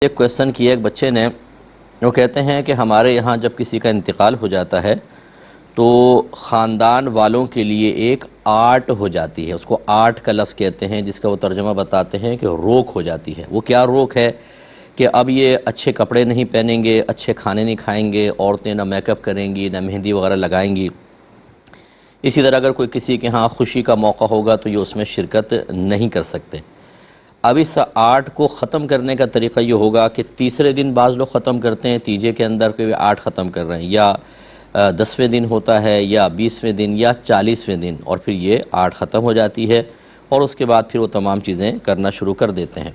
ایک کویسچن کیا ایک بچے نے، وہ کہتے ہیں کہ ہمارے یہاں جب کسی کا انتقال ہو جاتا ہے تو خاندان والوں کے لیے ایک آرٹ ہو جاتی ہے، اس کو آرٹ کا لفظ کہتے ہیں، جس کا وہ ترجمہ بتاتے ہیں کہ روک ہو جاتی ہے۔ وہ کیا روک ہے کہ اب یہ اچھے کپڑے نہیں پہنیں گے، اچھے کھانے نہیں کھائیں گے، عورتیں نہ میک اپ کریں گی، نہ مہندی وغیرہ لگائیں گی۔ اسی طرح اگر کوئی کسی کے ہاں خوشی کا موقع ہوگا تو یہ اس میں شرکت نہیں کر سکتے۔ اب اس آرٹ کو ختم کرنے کا طریقہ یہ ہوگا کہ تیسرے دن بعض لوگ ختم کرتے ہیں، تیجے کے اندر کوئی آرٹ ختم کر رہے ہیں، یا 10ویں دن ہوتا ہے، یا 20ویں دن، یا 40ویں دن، اور پھر یہ آرٹ ختم ہو جاتی ہے، اور اس کے بعد پھر وہ تمام چیزیں کرنا شروع کر دیتے ہیں۔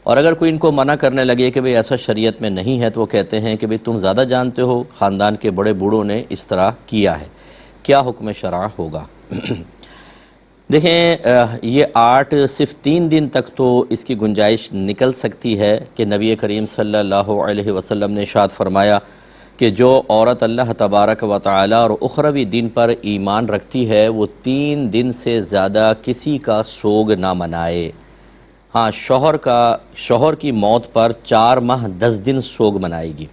اور اگر کوئی ان کو منع کرنے لگے کہ بھئی ایسا شریعت میں نہیں ہے، تو وہ کہتے ہیں کہ بھئی تم زیادہ جانتے ہو، خاندان کے بڑے بوڑھوں نے اس طرح کیا ہے، کیا حکم شرع ہوگا؟ دیکھیں، یہ آرٹ صرف 3 دن تک تو اس کی گنجائش نکل سکتی ہے کہ نبی کریم صلی اللہ علیہ وسلم نے ارشاد فرمایا کہ جو عورت اللہ تبارک و تعالی اور اخروی دن پر ایمان رکھتی ہے وہ 3 دن سے زیادہ کسی کا سوگ نہ منائے۔ ہاں، شوہر کی موت پر 4 ماہ 10 دن سوگ منائے گی۔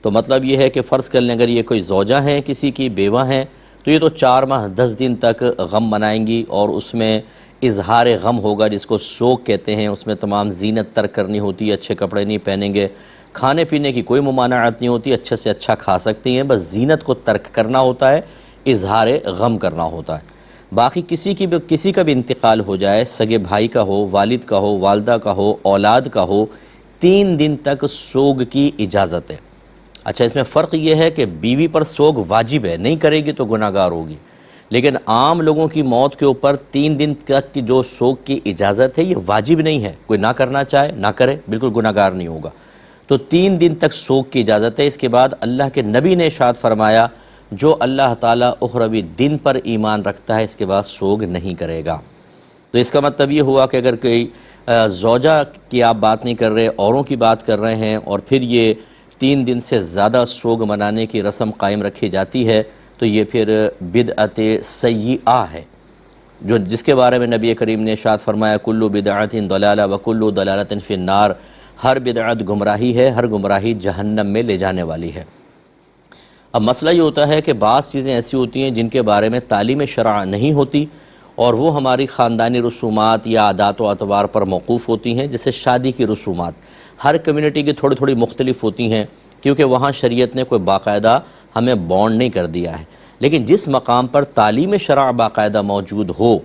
تو مطلب یہ ہے کہ فرض کر لیں اگر یہ کوئی زوجہ ہیں، کسی کی بیوہ ہیں، تو یہ تو 4 ماہ 10 دن تک غم منائیں گی، اور اس میں اظہار غم ہوگا جس کو سوگ کہتے ہیں۔ اس میں تمام زینت ترک کرنی ہوتی ہے، اچھے کپڑے نہیں پہنیں گے، کھانے پینے کی کوئی ممانعت نہیں ہوتی، اچھے سے اچھا کھا سکتی ہیں، بس زینت کو ترک کرنا ہوتا ہے، اظہار غم کرنا ہوتا ہے۔ باقی کسی کا بھی انتقال ہو جائے، سگے بھائی کا ہو، والد کا ہو، والدہ کا ہو، اولاد کا ہو، 3 دن تک سوگ کی اجازت ہے۔ اچھا، اس میں فرق یہ ہے کہ بیوی پر سوگ واجب ہے، نہیں کرے گی تو گناہ گار ہوگی، لیکن عام لوگوں کی موت کے اوپر 3 دن تک کی جو سوگ کی اجازت ہے یہ واجب نہیں ہے، کوئی نہ کرنا چاہے نہ کرے، بالکل گناہ گار نہیں ہوگا۔ تو 3 دن تک سوگ کی اجازت ہے۔ اس کے بعد اللہ کے نبی نے ارشاد فرمایا جو اللہ تعالیٰ اخروی دن پر ایمان رکھتا ہے اس کے بعد سوگ نہیں کرے گا۔ تو اس کا مطلب یہ ہوا کہ اگر کوئی زوجہ کی آپ بات نہیں کر رہے، اوروں کی بات کر رہے ہیں، اور پھر یہ 3 دن سے زیادہ سوگ منانے کی رسم قائم رکھی جاتی ہے، تو یہ پھر بدعت سیئہ ہے، جس کے بارے میں نبی کریم نے ارشاد فرمایا کل بدعت ضلالہ وکل ضلالۃ فی النار، ہر بدعت گمراہی ہے، ہر گمراہی جہنم میں لے جانے والی ہے۔ اب مسئلہ یہ ہوتا ہے کہ بعض چیزیں ایسی ہوتی ہیں جن کے بارے میں تعلیم شرع نہیں ہوتی، اور وہ ہماری خاندانی رسومات یا عادات و اطوار پر موقوف ہوتی ہیں، جیسے شادی کی رسومات ہر کمیونٹی کی تھوڑی تھوڑی مختلف ہوتی ہیں، کیونکہ وہاں شریعت نے کوئی باقاعدہ ہمیں بانڈ نہیں کر دیا ہے۔ لیکن جس مقام پر تعلیم شرع باقاعدہ موجود ہو،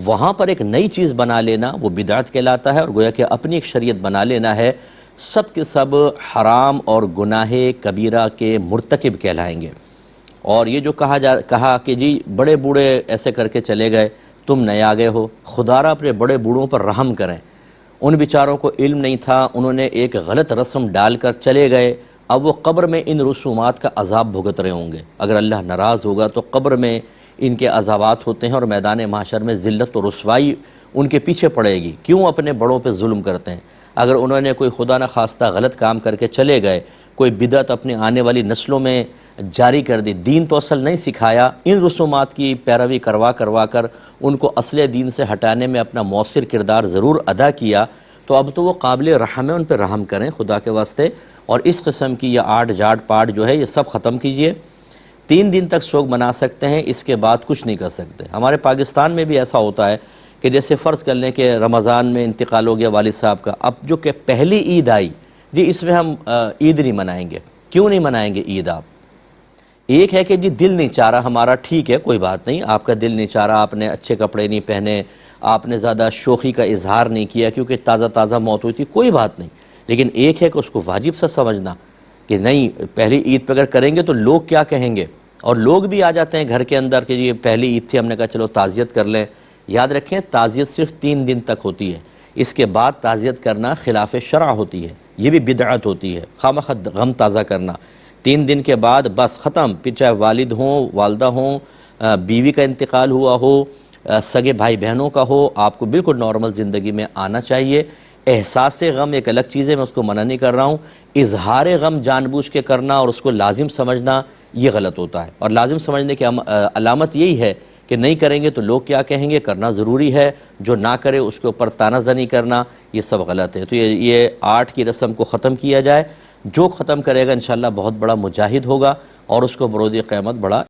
وہاں پر ایک نئی چیز بنا لینا وہ بدعت کہلاتا ہے، اور گویا کہ اپنی ایک شریعت بنا لینا ہے، سب کے سب حرام اور گناہ کبیرہ کے مرتکب کہلائیں گے۔ اور یہ جو کہا کہ جی بڑے بوڑھے ایسے کر کے چلے گئے، تم نئے آ گئے ہو، خدا را اپنے بڑے بوڑھوں پر رحم کریں، ان بیچاروں کو علم نہیں تھا، انہوں نے ایک غلط رسم ڈال کر چلے گئے، اب وہ قبر میں ان رسومات کا عذاب بھگت رہے ہوں گے۔ اگر اللہ ناراض ہوگا تو قبر میں ان کے عذابات ہوتے ہیں، اور میدان محشر میں ذلت و رسوائی ان کے پیچھے پڑے گی۔ کیوں اپنے بڑوں پہ ظلم کرتے ہیں؟ اگر انہوں نے کوئی خدا نخواستہ غلط کام کر کے چلے گئے، کوئی بدعت اپنی آنے والی نسلوں میں جاری کر دی، دین تو اصل نہیں سکھایا، ان رسومات کی پیروی کروا کر ان کو اصل دین سے ہٹانے میں اپنا مؤثر کردار ضرور ادا کیا، تو اب تو وہ قابل رحم ہے، ان پہ رحم کریں خدا کے واسطے، اور اس قسم کی یہ آٹ جاٹ پاٹ جو ہے یہ سب ختم کیجئے۔ 3 دن تک سوگ منا سکتے ہیں، اس کے بعد کچھ نہیں کر سکتے۔ ہمارے پاکستان میں بھی ایسا ہوتا ہے کہ جیسے فرض کر لیں کہ رمضان میں انتقال ہو گیا والد صاحب کا، اب جو کہ پہلی عید آئی، جی اس میں ہم عید نہیں منائیں گے۔ کیوں نہیں منائیں گے عید آپ؟ ایک ہے کہ جی دل نہیں چاہ رہا ہمارا، ٹھیک ہے کوئی بات نہیں، آپ کا دل نہیں چاہ رہا، آپ نے اچھے کپڑے نہیں پہنے، آپ نے زیادہ شوخی کا اظہار نہیں کیا کیونکہ تازہ موت ہوئی تھی، کوئی بات نہیں۔ لیکن ایک ہے کہ اس کو واجب سا سمجھنا کہ نہیں، پہلی عید پہ اگر کریں گے تو لوگ کیا کہیں گے، اور لوگ بھی آ جاتے ہیں گھر کے اندر کہ یہ پہلی عید تھی، ہم نے کہا چلو تعزیت کر لیں۔ یاد رکھیں تعزیت صرف 3 دن تک ہوتی ہے، اس کے بعد تعزیت کرنا خلاف شرع ہوتی ہے، یہ بھی بدعت ہوتی ہے، خامخواہ غم تازہ کرنا۔ 3 دن کے بعد بس ختم، پھر چاہے والد ہوں، والدہ ہوں، بیوی کا انتقال ہوا ہو، سگے بھائی بہنوں کا ہو، آپ کو بالکل نارمل زندگی میں آنا چاہیے۔ احساس غم ایک الگ چیز ہے، میں اس کو منع نہیں کر رہا ہوں، اظہار غم جان بوجھ کے کرنا اور اس کو لازم سمجھنا یہ غلط ہوتا ہے، اور لازم سمجھنے کی علامت یہی ہے کہ نہیں کریں گے تو لوگ کیا کہیں گے، کرنا ضروری ہے، جو نہ کرے اس کے اوپر طعنہ زنی کرنا، یہ سب غلط ہے۔ تو یہ 8 کی رسم کو ختم کیا جائے، جو ختم کرے گا انشاءاللہ بہت بڑا مجاہد ہوگا اور اس کو بروز قیامت بڑا